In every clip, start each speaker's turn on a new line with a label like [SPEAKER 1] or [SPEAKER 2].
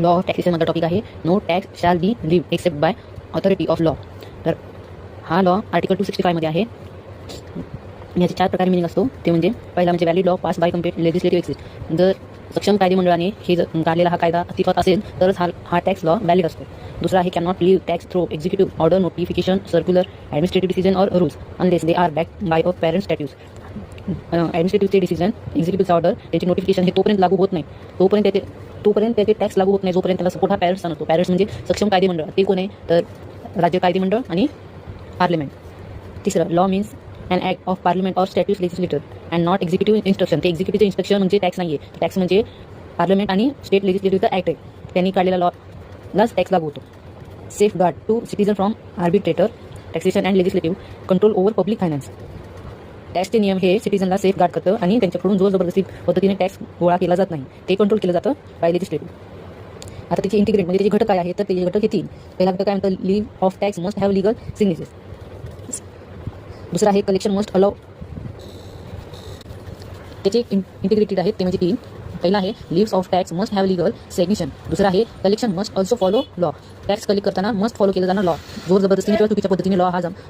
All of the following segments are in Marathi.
[SPEAKER 1] लॉ ऑफ टॅक्सेशनमधला टॉपिक आहे no tax shall be levied except by authority of law. तर हा लॉ आर्टिकल 265 मध्ये आहे. याचे 4 प्रकारे मिनिंग असतो. ते म्हणजे पहिला म्हणजे valid law pass by complete legislative exist. जर सक्षम कायदेमंडळाने हे जर काढलेला हा कायदा अस्तित्वात असेल तरच हा टॅक्स लॉ व्हॅलिड असतो. दुसरा आहे can not levy tax through executive order, notification, circular, administrative decision or rules unless they are backed by a parent statutes. ॲडमिनिस्ट्रेटिव्हचे डिसिजन, एक्झिक्युटिव्हचा ऑर्डर, त्याची नोटिफिकेशन हे तोपर्यंत लागू होत नाही, तोपर्यंत त्याचे टॅक्स लागू होत नाही जोपर्यंत त्याला सपोर्ट हा पॅरेंट्सचा नसतो. पॅरेंट्स म्हणजे सक्षम कायदेमंडळ. ते कोण आहे तर राज्य कायदेमंडळ आणि पार्लमेंट. तिसरं law means an act of parliament or statute legislator and not executive instruction. ते एक्झिक्युटिव्हचे इन्स्ट्रक्शन म्हणजे टॅक्स नाही आहे. टॅक्स म्हणजे पार्लमेंट आणि स्टेट लेजिस्लेटिव्हचा ॲक्ट आहे. त्यांनी काढलेला लॉलाच टॅक्स लागू होतो. Safeguard to citizen from arbitrator taxation and legislative control over public finance. टॅक्सचे नियम हे सिटीजनला सेफ गार्ड करतं आणि त्यांच्याकडून जोर जबरदस्ती पद्धतीने टॅक्स गोळा केला जात नाही, ते कंट्रोल केलं जातं बाय लेजिस्लेटिव्ह. आता त्याची इंटिग्रेट म्हणजे त्याचे घटक काय आहे तर त्याचे घटक हे 3. पहिला घटक काय म्हणतं levy of tax must have legal signatures. दुसरा आहे कलेक्शन मस्ट अलाउ. त्याचे इंटिग्रेटेड आहेत ते म्हणजे 3. पहिला आहे levies of tax must have legal sanction. दुसरा आहे collection must also follow law. Tax collect करताना मस्ट फॉलो केला जाणार लॉ. जोर जबरदस्तीने किंवा चुकीच्या पद्धतीने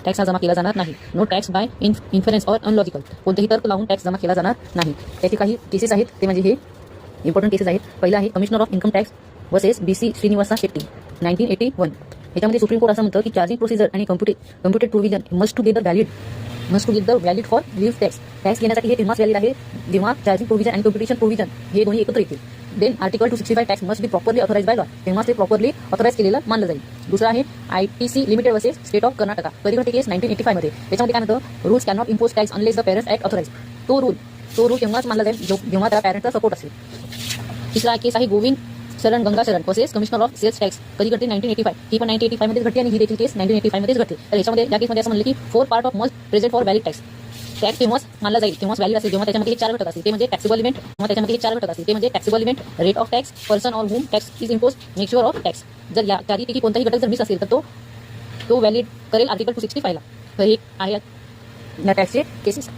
[SPEAKER 1] टॅक्स हा जमा केला जाणार नाही. No tax by inference or unlogical. कोणतेही तर्क लावून टॅक्स जमा केला जाणार नाही. त्याचे काही केसेस आहेत ते म्हणजे हे इम्पॉर्टंट केसेस आहेत. पहिला आहे commissioner of income tax versus BC Srinivasa Shetty 1981. ह्याच्यामध्ये सुप्रीम कोर्ट असं म्हणतं की चार्जिंग प्रोसिजर आणि computed provision must together valid for levy tax. Tax घेण्यासाठी हे तेव्हाच व्हॅलिड आहे जेव्हा चार्जिंग प्रोव्हिजन आणि कम्प्युटेशन प्रोव्हिजन हे दोन्ही एकत्र येतील. Then article 265 tax must be properly authorise by law. तेव्हाच ते प्रॉपरली ऑथराइज केलेलं मानलं जाईल. दुसरा आहे ITC limited versus state of Karnataka परिघटना केस 1985 मध्ये. त्याच्यामध्ये काय म्हणतं rules can not impose tax unless the parents act authorise. तो रूल तेव्हाच मानला जाईल जेव्हा त्याला पॅरेंटचा सपोर्ट असेल. तिसरा केस आहे Govind Sharan Gangasharan versus commissioner of sales tax कधी घडते 1985. ही पण 1985 मध्येच घडते आणि ही देखील केस 1985 मध्येच घडते. तर याच्यामध्ये या केसमध्ये असं म्हणलं की 4 part of must present for valid tax. Tax तेव्हाच मानला जाईल तेव्हाच व्हॅलिड असेल जेव्हा त्याच्यामध्ये 4 घटक असतील ते म्हणजे टॅक्सेबल इव्हेंट. त्याच्यामध्ये 4 घटक असतील ते म्हणजे taxable event, rate of tax, person or whom tax is impose, measure of tax. जर या त्यापैकी कोणताही घटक जर मिस असेल तर तो व्हॅलिड करेल आर्टिकल 265 ला. तर हे आहे या टॅक्सचे केसेस.